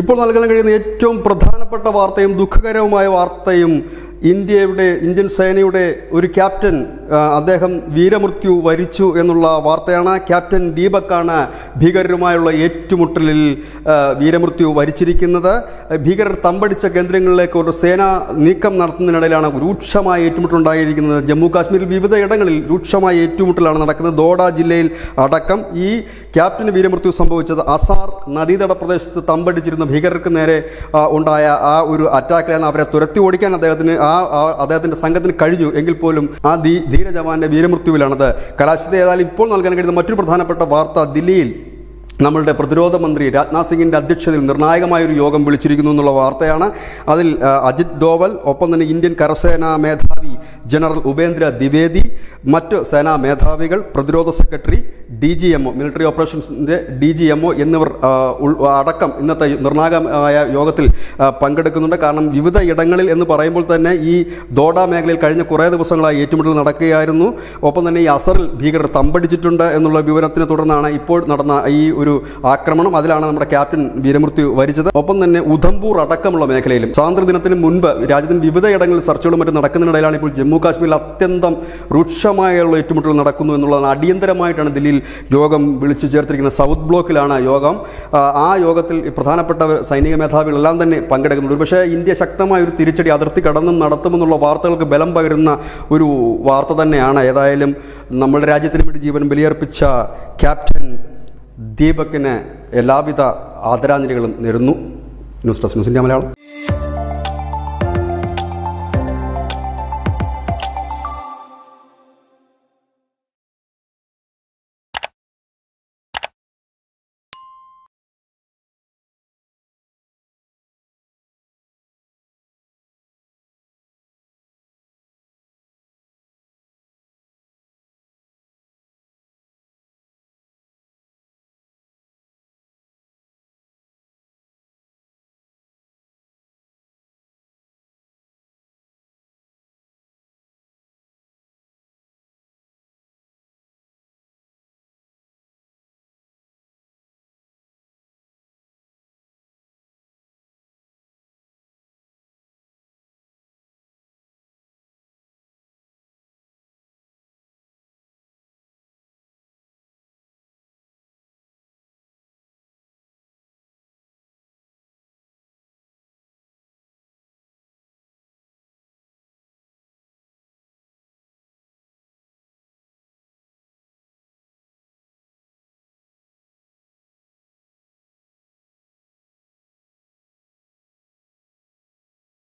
ഇപ്പോൾ നൽകാൻ കഴിയുന്ന ഏറ്റവും പ്രധാനപ്പെട്ട വാർത്തയും ദുഃഖകരവുമായ വാർത്തയും ഇന്ത്യൻ സേനയുടെ ഒരു ക്യാപ്റ്റൻ അദ്ദേഹം വീരമൃത്യു വരിച്ചു എന്നുള്ള വാർത്തയാണ്. ക്യാപ്റ്റൻ ദീപക്കാണ് ഭീകരരുമായുള്ള ഏറ്റുമുട്ടലിൽ വീരമൃത്യു വരിച്ചിരിക്കുന്നത്. ഭീകരർ തമ്പടിച്ച കേന്ദ്രങ്ങളിലേക്ക് ഒരു സേന നീക്കം നടത്തുന്നതിനിടയിലാണ് രൂക്ഷമായ ഏറ്റുമുട്ടലുണ്ടായിരിക്കുന്നത്. ജമ്മു കാശ്മീരിൽ വിവിധ ഇടങ്ങളിൽ രൂക്ഷമായ ഏറ്റുമുട്ടലാണ് നടക്കുന്നത്. ദോഡ ജില്ലയിൽ അടക്കം ഈ ക്യാപ്റ്റന് വീരമൃത്യു സംഭവിച്ചത് അസാർ നദീതട പ്രദേശത്ത് തമ്പടിച്ചിരുന്ന ഭീകരർക്ക് നേരെ ഉണ്ടായ ആ ഒരു അറ്റാക്കിലാണ്. അവരെ തുരത്തി ഓടിക്കാൻ അദ്ദേഹത്തിൻ്റെ സംഘത്തിന് കഴിഞ്ഞു എങ്കിൽ പോലും ആ ധീരജവാന്റെ വീരമൃത്യുവിലാണത് കലാശിച്ചത്. ഏതായാലും ഇപ്പോൾ നൽകാൻ കഴിയുന്ന മറ്റൊരു പ്രധാനപ്പെട്ട വാർത്ത, ദില്ലിയിൽ നമ്മളുടെ പ്രതിരോധ മന്ത്രി രാജ്നാഥ് സിംഗിൻ്റെ അധ്യക്ഷതയിൽ നിർണായകമായൊരു യോഗം വിളിച്ചിരിക്കുന്നു എന്നുള്ള വാർത്തയാണ്. അതിൽ അജിത് ഡോവൽ, ഒപ്പം തന്നെ ഇന്ത്യൻ കരസേനാ മേധാവി ജനറൽ ഉപേന്ദ്ര ദ്വിവേദി, മറ്റ് സേനാ മേധാവികൾ, പ്രതിരോധ സെക്രട്ടറി, DGMO മിലിറ്ററി ഓപ്പറേഷൻസിൻ്റെ DGMO എന്നിവർ അടക്കം ഇന്നത്തെ നിർണായകമായ യോഗത്തിൽ പങ്കെടുക്കുന്നുണ്ട്. കാരണം വിവിധ ഇടങ്ങളിൽ എന്ന് പറയുമ്പോൾ തന്നെ ഈ ദോഡ മേഖലയിൽ കഴിഞ്ഞ കുറേ ദിവസങ്ങളായി ഏറ്റുമുട്ടൽ നടക്കുകയായിരുന്നു. ഒപ്പം തന്നെ ഈ അസറിൽ ഭീകരർ തമ്പടിച്ചിട്ടുണ്ട് എന്നുള്ള വിവരത്തിനെ തുടർന്നാണ് ഇപ്പോൾ നടന്ന ഈ ഒരു ആക്രമണം. അതിലാണ് നമ്മുടെ ക്യാപ്റ്റൻ വീരമൃത്യു വരിച്ചത്. ഒപ്പം തന്നെ ഉധംപൂർ അടക്കമുള്ള മേഖലയിലും സ്വാതന്ത്ര്യദിനത്തിന് മുൻപ് രാജ്യത്തിന് വിവിധ ഇടങ്ങളിൽ ചർച്ചകളും മറ്റും നടക്കുന്നതിനിടയിലാണ് ഇപ്പോൾ ജമ്മു കാശ്മീരിൽ അത്യന്തം രൂക്ഷമായുള്ള ഏറ്റുമുട്ടൽ നടക്കുന്നു എന്നുള്ളതാണ്. അടിയന്തരമായിട്ടാണ് ദില്ലിയിൽ യോഗം വിളിച്ചു ചേർത്തിരിക്കുന്നത്. സൗത്ത് ബ്ലോക്കിലാണ് യോഗം. ആ യോഗത്തിൽ പ്രധാനപ്പെട്ട സൈനിക മേധാവികളെല്ലാം തന്നെ പങ്കെടുക്കുന്നുണ്ട്. പക്ഷേ ഇന്ത്യ ശക്തമായ ഒരു തിരിച്ചടി അതിർത്തി കടന്നും നടത്തുമെന്നുള്ള വാർത്തകൾക്ക് ബലം പകരുന്ന ഒരു വാർത്ത തന്നെയാണ്. ഏതായാലും നമ്മുടെ രാജ്യത്തിന് വേണ്ടി ജീവൻ ബലിയർപ്പിച്ച ക്യാപ്റ്റൻ ദീപക്കിന് എല്ലാവിധ ആദരാഞ്ജലികളും നേരുന്നു. News desk news India Malayalam.